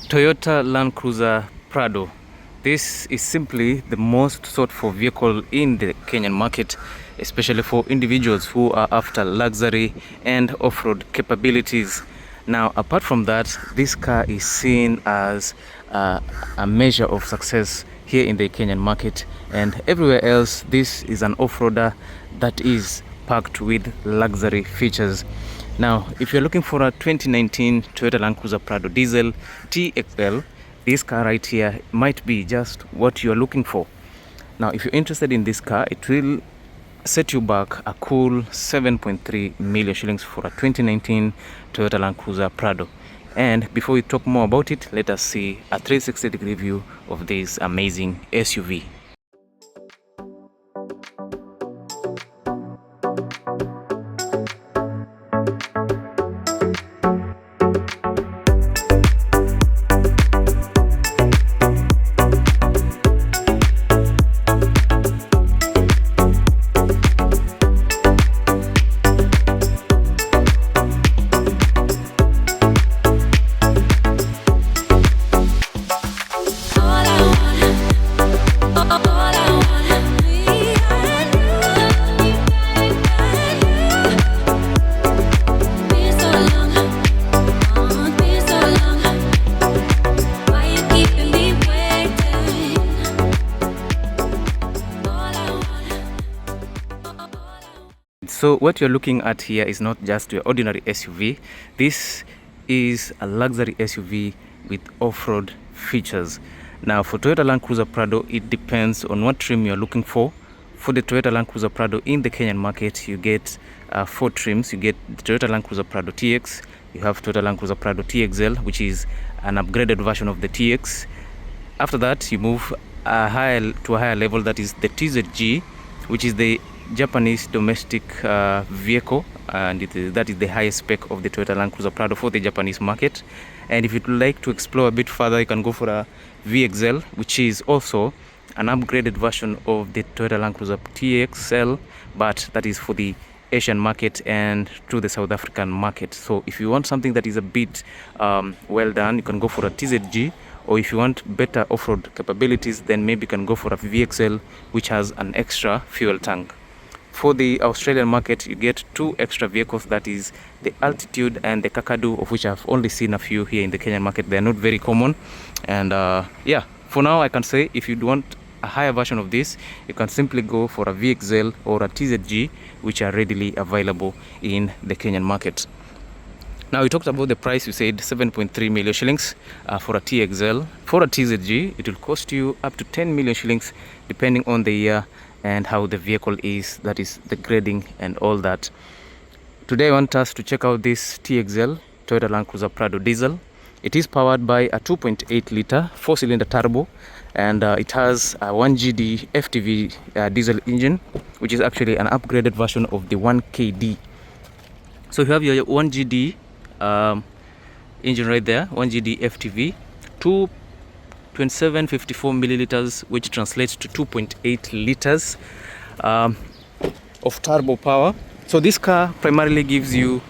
Toyota Landcruiser Prado. This is simply the most sought for vehicle in the Kenyan market, especially for individuals who are after luxury and off-road capabilities. Now, apart from that, this car is seen as a measure of success here in the Kenyan market, and everywhere else this is an off-roader that is packed with luxury features. Now, if you're looking for a 2019 Toyota Landcruiser Prado diesel Tx.L, this car right here might be just what you're looking for. Now, if you're interested in this car, it will set you back a cool 7.3 million shillings for a 2019 Toyota Landcruiser Prado. And before we talk more about it, let us see a 360-degree view of this amazing SUV. So what you're looking at here is not just your ordinary SUV. This is a luxury SUV with off-road features. Now, for Toyota Landcruiser Prado, it depends on what trim you're looking for. For the Toyota Landcruiser Prado in the Kenyan market, you get 4 trims. You get the Toyota Landcruiser Prado TX, you have Toyota Landcruiser Prado Tx.L, which is an upgraded version of the TX. After that, you move to a higher level, that is the TZG, which is the Japanese domestic vehicle, and that is the highest spec of the Toyota Landcruiser Prado for the Japanese market. And if you'd like to explore a bit further, you can go for a VXL, which is also an upgraded version of the Toyota Landcruiser Tx.L, but that is for the Asian market and to the South African market. So if you want something that is a bit well done, you can go for a TZG, or if you want better off-road capabilities, then maybe you can go for a VXL, which has an extra fuel tank. For the Australian market, you get 2 extra vehicles, that is the Altitude and the Kakadu, of which I've only seen a few here in the Kenyan market. They're not very common. And yeah, for now I can say if you want a higher version of this, you can simply go for a VXL or a TZG, which are readily available in the Kenyan market. Now, we talked about the price. We said 7.3 million shillings for a TX.L. For a TZG, it will cost you up to 10 million shillings depending on the year and how the vehicle is, that is the grading and all that. Today I want us to check out this Tx.L Toyota Landcruiser Prado diesel. It is powered by a 2.8 liter 4-cylinder turbo, and it has a 1GD FTV diesel engine, which is actually an upgraded version of the 1KD. So you have your 1GD engine right there, 1GD FTV, 2754 milliliters, which translates to 2.8 liters of turbo power. So this car primarily gives you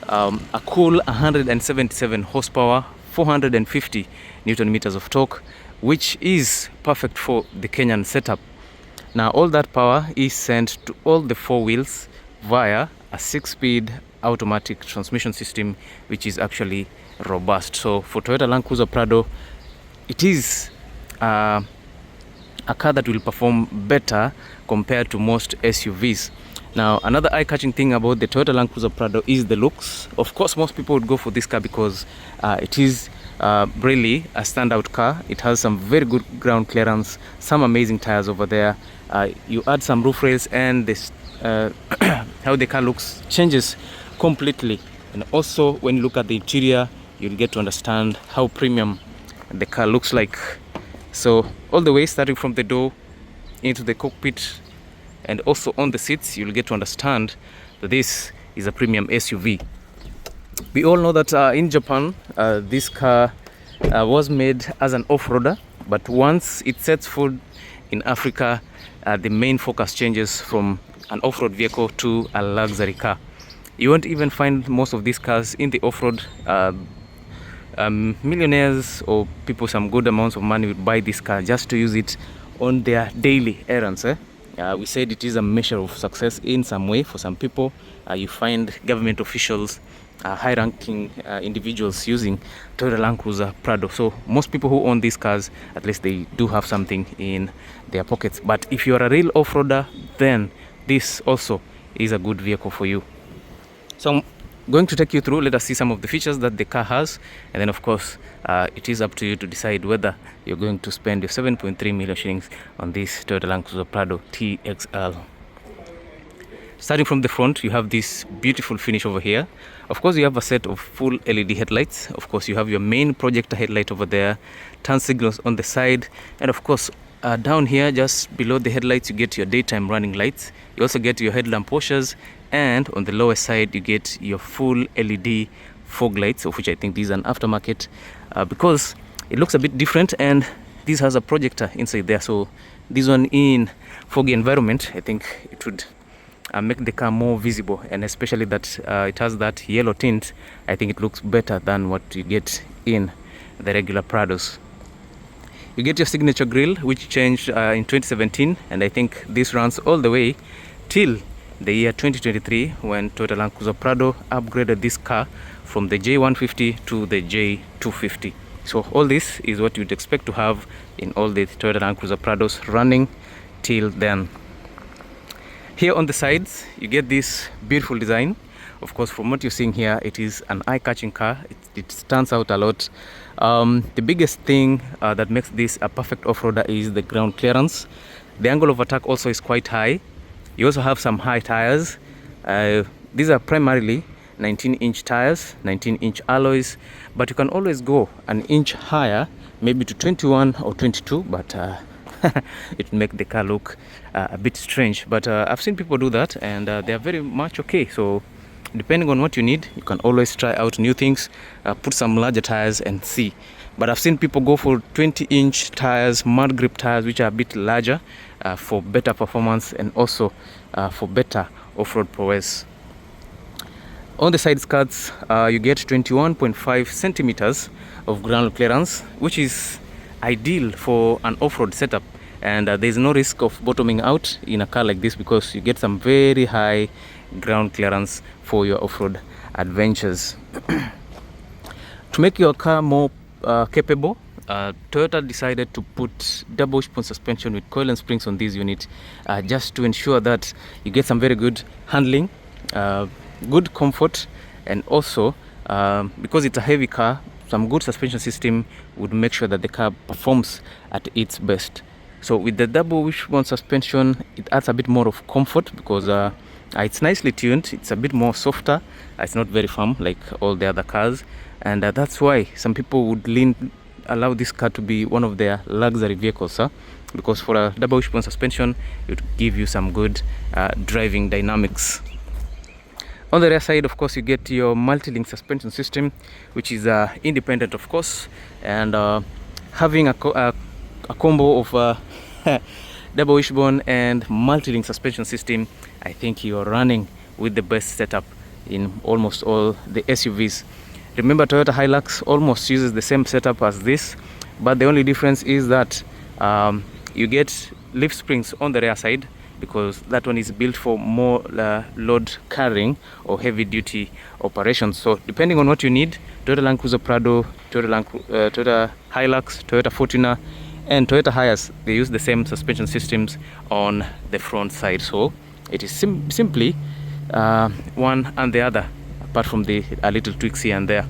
a cool 177 horsepower, 450 newton meters of torque, which is perfect for the Kenyan setup. Now, all that power is sent to all the 4 wheels via a 6-speed automatic transmission system, which is actually robust. So for Toyota Landcruiser Prado, it is a car that will perform better compared to most SUVs. Now, another eye-catching thing about the Toyota Landcruiser Prado is the looks. Of course, most people would go for this car because it is really a standout car. It has some very good ground clearance, some amazing tires over there. You add some roof rails, and this how the car looks changes completely. And also, when you look at the interior, you'll get to understand how premium the car looks like. So all the way starting from the door into the cockpit and also on the seats, you'll get to understand that this is a premium SUV. We all know that in Japan, this car was made as an off-roader, but once it sets foot in Africa, the main focus changes from an off-road vehicle to a luxury car. You won't even find most of these cars in the off-road millionaires or people with some good amounts of money would buy this car just to use it on their daily errands. We said it is a measure of success in some way for some people. You find government officials, high-ranking individuals using Toyota Landcruiser Prado. So most people who own these cars, at least they do have something in their pockets. But if you are a real off-roader, then this also is a good vehicle for you. So I'm going to take you through. Let us see some of the features that the car has, and then of course it is up to you to decide whether you're going to spend your 7.3 million shillings on this Toyota Landcruiser Prado Tx.L. Starting from the front, you have this beautiful finish over here. Of course, you have a set of full LED headlights. Of course, you have your main projector headlight over there, turn signals on the side, and of course down here just below the headlights you get your daytime running lights. You also get your headlamp washers, and on the lower side you get your full LED fog lights, of which I think these are an aftermarket because it looks a bit different, and this has a projector inside there. So this one in foggy environment, I think it would make the car more visible, and especially that it has that yellow tint. I think it looks better than what you get in the regular Prados. You get your signature grille, which changed in 2017, and I think this runs all the way till the year 2023, when Toyota Landcruiser Prado upgraded this car from the J150 to the J250. So all this is what you'd expect to have in all the Toyota Landcruiser Prados running till then. Here on the sides you get this beautiful design. Of course, from what you're seeing here, it is an eye-catching car. It stands out a lot. The biggest thing that makes this a perfect off-roader is the ground clearance. The angle of attack also is quite high. You also have some high tires. These are primarily 19-inch tires, 19-inch alloys, but you can always go an inch higher, maybe to 21 or 22, but it will make the car look a bit strange. But I've seen people do that, and they are very much okay. So depending on what you need, you can always try out new things, put some larger tires and see. But I've seen people go for 20-inch tires, mud grip tires, which are a bit larger for better performance and also for better off-road prowess. On the side skirts, you get 21.5 centimeters of ground clearance, which is ideal for an off-road setup, and there's no risk of bottoming out in a car like this because you get some very high ground clearance for your off-road adventures. To make your car more capable, Toyota decided to put double wishbone suspension with coil and springs on this unit, just to ensure that you get some very good handling, good comfort, and also because it's a heavy car, some good suspension system would make sure that the car performs at its best. So with the double wishbone suspension, it adds a bit more of comfort because it's nicely tuned. It's a bit more softer. It's not very firm like all the other cars, and that's why some people would allow this car to be one of their luxury vehicles, because for a double wishbone suspension it would give you some good driving dynamics. On the rear side, of course, you get your multi-link suspension system, which is independent, of course, and having a combo of double wishbone and multi-link suspension system, I think you're running with the best setup in almost all the SUVs. Remember, Toyota Hilux almost uses the same setup as this, but the only difference is that you get leaf springs on the rear side, because that one is built for more load carrying or heavy duty operations. So depending on what you need, Toyota Landcruiser Prado, Toyota Hilux, Toyota Fortuner and Toyota Hiace, they use the same suspension systems on the front side. So it is simply one and the other, apart from the little tweaks here and there.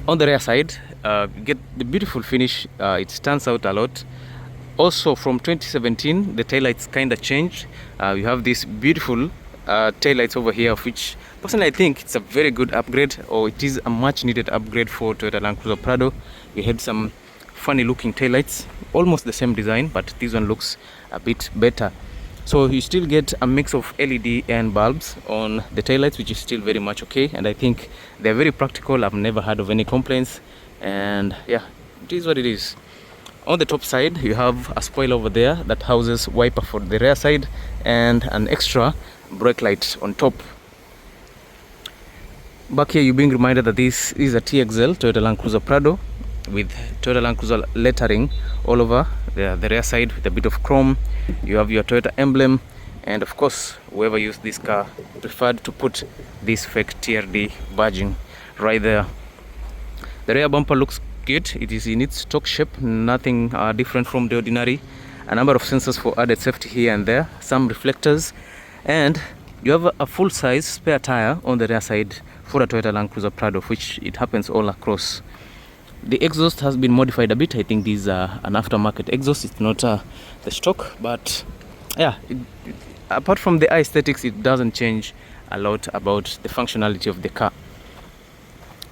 On the rear side, you get the beautiful finish. It stands out a lot. Also from 2017, the taillights kind of changed. You have these beautiful taillights over here, of which personally I think it's a very good upgrade, or it is a much needed upgrade for Toyota Landcruiser Prado. We had some funny looking taillights, almost the same design, but this one looks a bit better. So you still get a mix of LED and bulbs on the taillights, which is still very much okay, and I think they're very practical. I've never heard of any complaints, and yeah, it is what it is. On the top side, you have a spoiler over there that houses wiper for the rear side and an extra brake light on top. Back here, you're being reminded that this is a Tx.L Toyota Landcruiser Prado with Toyota Landcruiser lettering all over the rear side with a bit of chrome. You have your Toyota emblem, and of course, whoever used this car preferred to put this fake TRD badging right there. The rear bumper looks good. It is in its stock shape, nothing different from the ordinary. A number of sensors for added safety here and there, some reflectors, and you have a full-size spare tire on the rear side for a Toyota Landcruiser Prado, which it happens all across. The exhaust has been modified a bit. I think these are an aftermarket exhaust. It's not the stock, but yeah, apart from the aesthetics, it doesn't change a lot about the functionality of the car.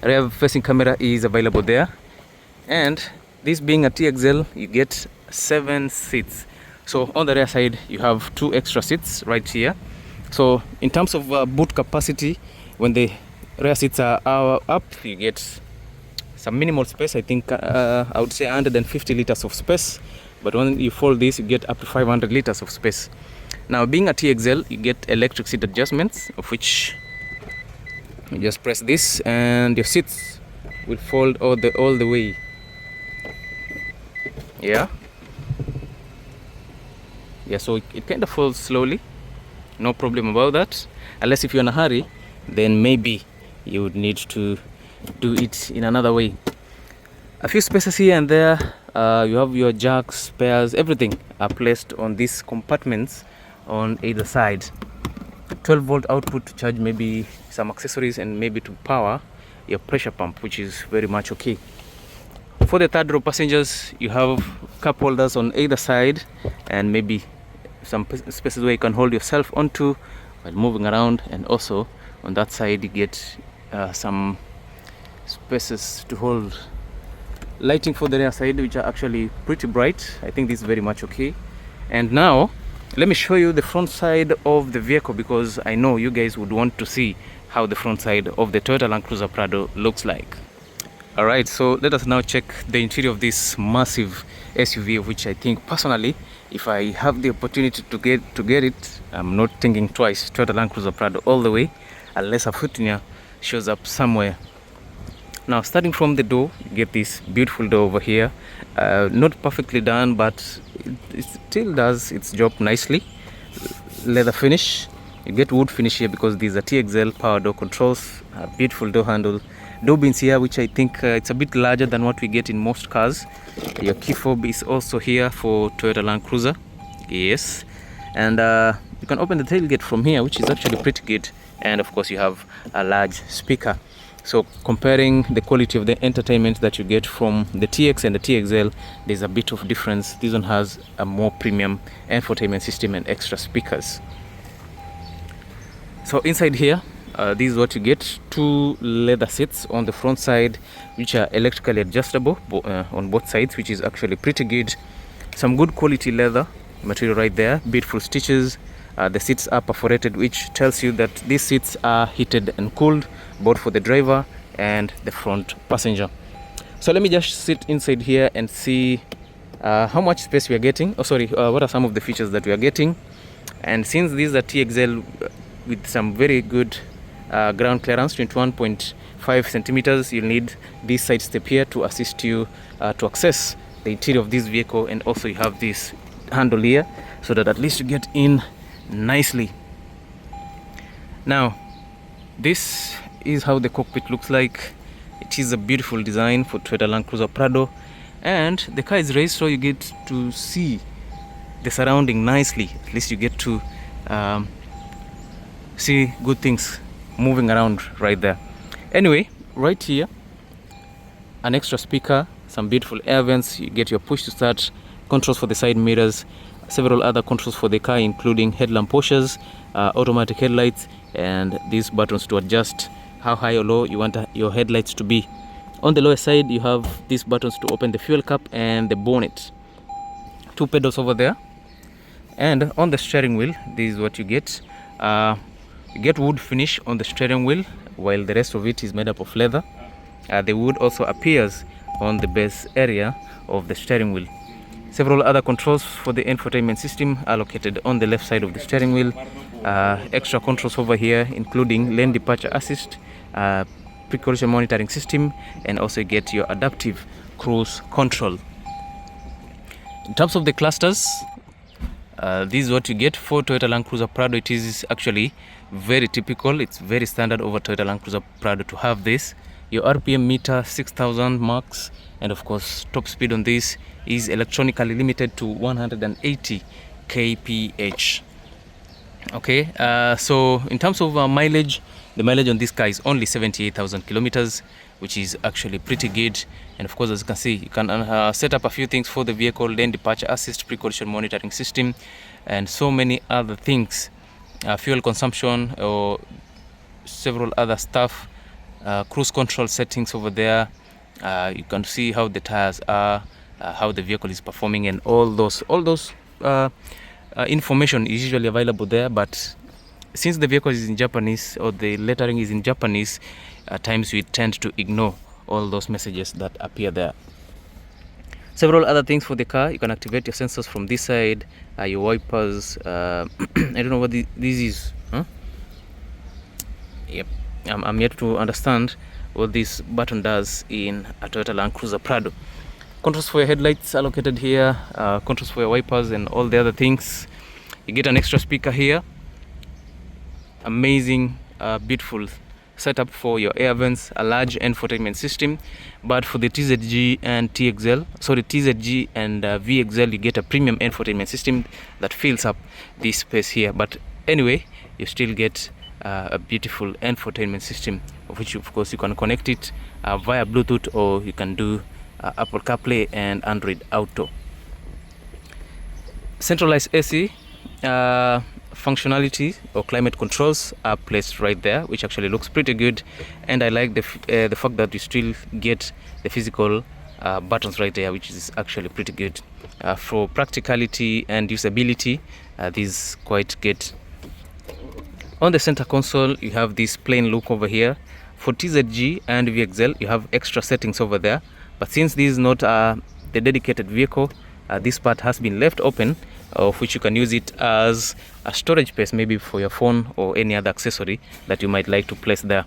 Rear facing camera is available there, and this being a Tx.L, you get 7 seats. So on the rear side, you have 2 extra seats right here. So in terms of boot capacity, when the rear seats are up, you get some minimal space. I think I would say 150 liters of space, but when you fold this, you get up to 500 liters of space. Now, being a Tx.L, you get electric seat adjustments, of which you just press this and your seats will fold all the way. Yeah, so it kind of folds slowly. No problem about that, unless if you're in a hurry, then maybe you would need to do it in another way. A few spaces here and there. You have your jacks, spares, everything are placed on these compartments on either side. 12-volt output to charge maybe some accessories and maybe to power your pressure pump, which is very much okay. For the third row passengers, you have cup holders on either side and maybe some spaces where you can hold yourself onto while moving around, and also on that side you get some spaces to hold lighting for the rear side, which are actually pretty bright. I think this is very much okay. And now let me show you the front side of the vehicle, because I know you guys would want to see how the front side of the Toyota Landcruiser Prado looks like. Alright, so let us now check the interior of this massive SUV, which I think personally, if I have the opportunity to get it, I'm not thinking twice. Toyota Landcruiser Prado all the way, unless a footnia shows up somewhere. Now, starting from the door, you get this beautiful door over here. Not perfectly done, but it still does its job nicely. Leather finish. You get wood finish here because these are Tx.L power door controls. A beautiful door handle. Door bins here, which I think it's a bit larger than what we get in most cars. Your key fob is also here for Toyota Landcruiser. Yes. And you can open the tailgate from here, which is actually pretty good. And of course, you have a large speaker. So comparing the quality of the entertainment that you get from the TX and the Tx.L, there's a bit of difference. This one has a more premium infotainment system and extra speakers. So inside here, this is what you get. 2 leather seats on the front side, which are electrically adjustable on both sides, which is actually pretty good. Some good quality leather material right there, beautiful stitches. The seats are perforated, which tells you that these seats are heated and cooled, both for the driver and the front passenger. So let me just sit inside here and see how much space we are getting. What are some of the features that we are getting. And since these are Tx.L with some very good ground clearance, 21.5 centimeters, you'll need this side step here to assist you to access the interior of this vehicle. And also you have this handle here, so that at least you get in nicely. Now, this is how the cockpit looks like. It is a beautiful design for Toyota Landcruiser Prado, and the car is raised so you get to see the surrounding nicely. At least you get to see good things moving around right there. Anyway, right here, an extra speaker, some beautiful air vents. You get your push to start controls for the side mirrors, several other controls for the car, including headlamp washers, automatic headlights, and these buttons to adjust how high or low you want your headlights to be. On the lower side, you have these buttons to open the fuel cap and the bonnet. 2 pedals over there. And on the steering wheel, this is what you get. You get wood finish on the steering wheel, while the rest of it is made up of leather. The wood also appears on the base area of the steering wheel. Several other controls for the infotainment system are located on the left side of the steering wheel. Extra controls over here, including lane departure assist, pre-collision monitoring system, and also get your adaptive cruise control. In terms of the clusters, this is what you get for Toyota Land Cruiser Prado. It is actually very typical. It's very standard over Toyota Land Cruiser Prado to have this. Your RPM meter 6000 max, and of course top speed on this is electronically limited to 180 kph. Okay, so in terms of mileage, the mileage on this car is only 78,000 kilometers, which is actually pretty good. And of course, as you can see, you can set up a few things for the vehicle: lane departure assist, pre-collision monitoring system, and so many other things, fuel consumption, or several other stuff, cruise control settings over there. You can see how the tires are, how the vehicle is performing, and all those information is usually available there. But since the vehicle is in Japanese, or the lettering is in Japanese, at times we tend to ignore all those messages that appear there. Several other things for the car: you can activate your sensors from this side, your wipers. I don't know what this is. Yep, I'm yet to understand what this button does in a Toyota Land Cruiser Prado. Controls for your headlights are located here, controls for your wipers and all the other things. You get an extra speaker here. Amazing, beautiful setup for your air vents, a large infotainment system. But for the TZG and TZG and VXL, you get a premium infotainment system that fills up this space here. But anyway, you still get a beautiful infotainment system, of which of course you can connect it via Bluetooth, or you can do Apple CarPlay and Android Auto. Centralized AC functionality or climate controls are placed right there, which actually looks pretty good. And I like the fact that you still get the physical buttons right there, which is actually pretty good. For practicality and usability, this is quite good. On the center console, you have this plain look over here. For TZG and VXL, you have extra settings over there. But since this is not the dedicated vehicle, this part has been left open, of which you can use it as a storage space, maybe for your phone or any other accessory that you might like to place there.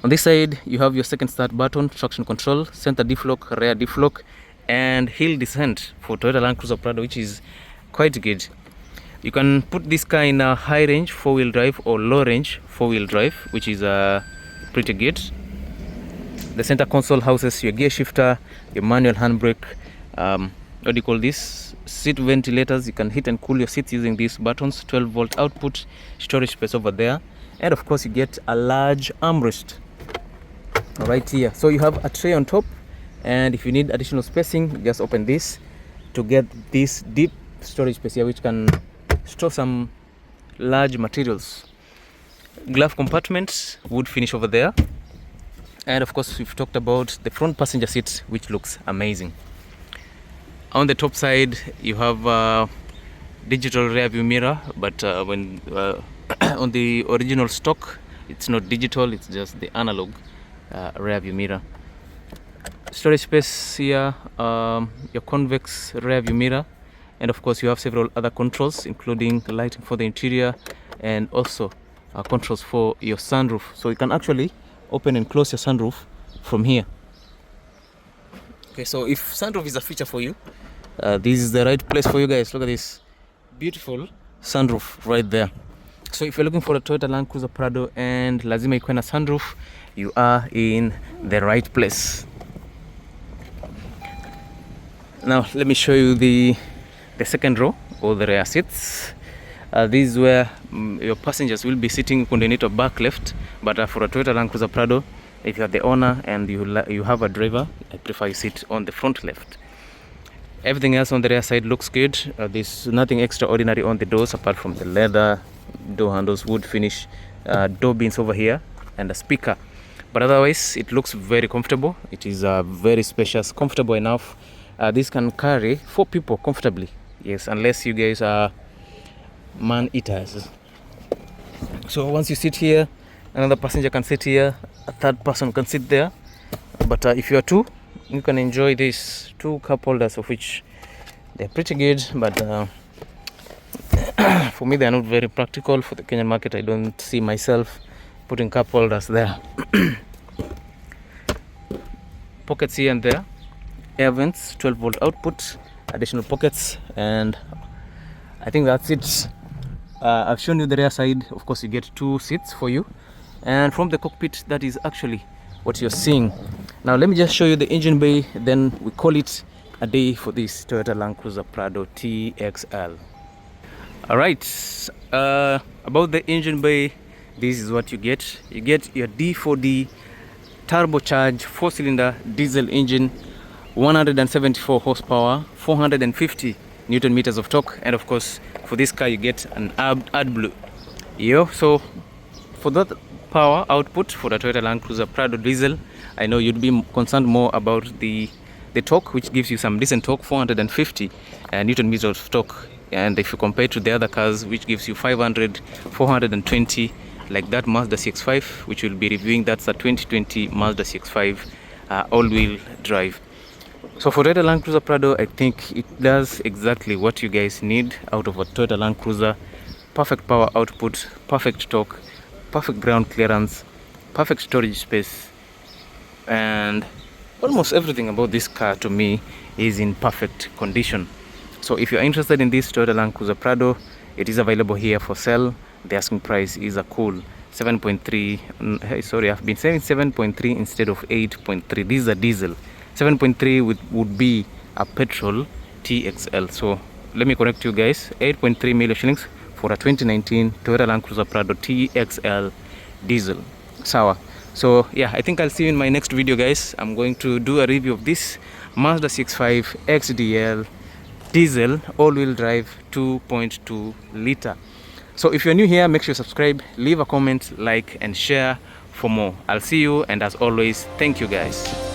On this side, you have your second start button, traction control, center deflock, rear deflock, and hill descent for Toyota Land Cruiser Prado, which is quite good. You can put this car in a high range 4-wheel drive or low range 4-wheel drive, which is pretty good. The center console houses your gear shifter, your manual handbrake, what do you call this, seat ventilators. You can heat and cool your seats using these buttons. 12-volt output, storage space over there, and of course you get a large armrest right here. So you have a tray on top, and if you need additional spacing, just open this to get this deep storage space here, which can store some large materials. Glove compartment, wood finish over there. And of course, we've talked about the front passenger seat, which looks amazing. On the top side, you have digital rear view mirror, but when on the original stock, it's not digital, it's just the analog rear view mirror. Storage space here, your convex rear view mirror, and of course you have several other controls, including lighting for the interior, and also controls for your sunroof. So you can actually open and close your sunroof from here. Okay, so if sunroof is a feature for you, this is the right place for you guys. Look at this beautiful sunroof right there. So if you're looking for a Toyota Land Cruiser Prado and lazima ikuwe na sunroof, you are in the right place. Now let me show you the second row, or the rear seats. This is where your passengers will be sitting underneath or back left. But for a Toyota Land Cruiser Prado, if you are the owner and you have a driver, I prefer you sit on the front left. Everything else on the rear side looks good. There's nothing extraordinary on the doors apart from the leather door handles, wood finish, door bins over here, and a speaker. But otherwise, it looks very comfortable. It is very spacious, comfortable enough. This can carry 4 people comfortably. Yes, unless you guys are man eaters. So once you sit here, another passenger can sit here, a third person can sit there. But if you are 2, you can enjoy these 2 cup holders, of which They're pretty good, but for me they're not very practical. For the Kenyan market, I don't see myself putting cup holders there. Pockets here and there, air vents, 12 volt output, additional pockets, and I think that's it. I've shown you the rear side. Of course, you get 2 seats for you, and from the cockpit, that is actually what you're seeing. Now let me just show you the engine bay, then we call it a day for this Toyota Landcruiser Prado Tx.L. Alright, about the engine bay, this is what you get. You get your D4D turbocharged 4-cylinder diesel engine, 174 horsepower, 450 Newton meters of torque, and of course for this car you get an AdBlue. So for that power output for the Toyota Landcruiser Prado diesel, I know you'd be concerned more about the torque, which gives you some decent torque, 450 Newton meters of torque. And if you compare to the other cars, which gives you 500, 420, like that Mazda CX-5, which we'll be reviewing, that's a 2020 Mazda CX-5 all-wheel drive. So for Toyota Landcruiser Prado, I think it does exactly what you guys need out of a Toyota Landcruiser. Perfect power output, perfect torque, perfect ground clearance, perfect storage space, and almost everything about this car to me is in perfect condition. So if you're interested in this Toyota Landcruiser Prado, it is available here for sale. The asking price is a cool 7.3. Sorry, I've been saying 7.3 instead of 8.3. This is a diesel. 7.3 would be a petrol Tx.L. So let me correct you guys. 8.3 million shillings for a 2019 Toyota Landcruiser Prado Tx.L diesel. Sawa. So yeah, I think I'll see you in my next video, guys. I'm going to do a review of this Mazda CX-5 XDL diesel all-wheel drive 2.2 liter. So if you're new here, make sure you subscribe, leave a comment, like, and share for more. I'll see you, and as always, thank you guys.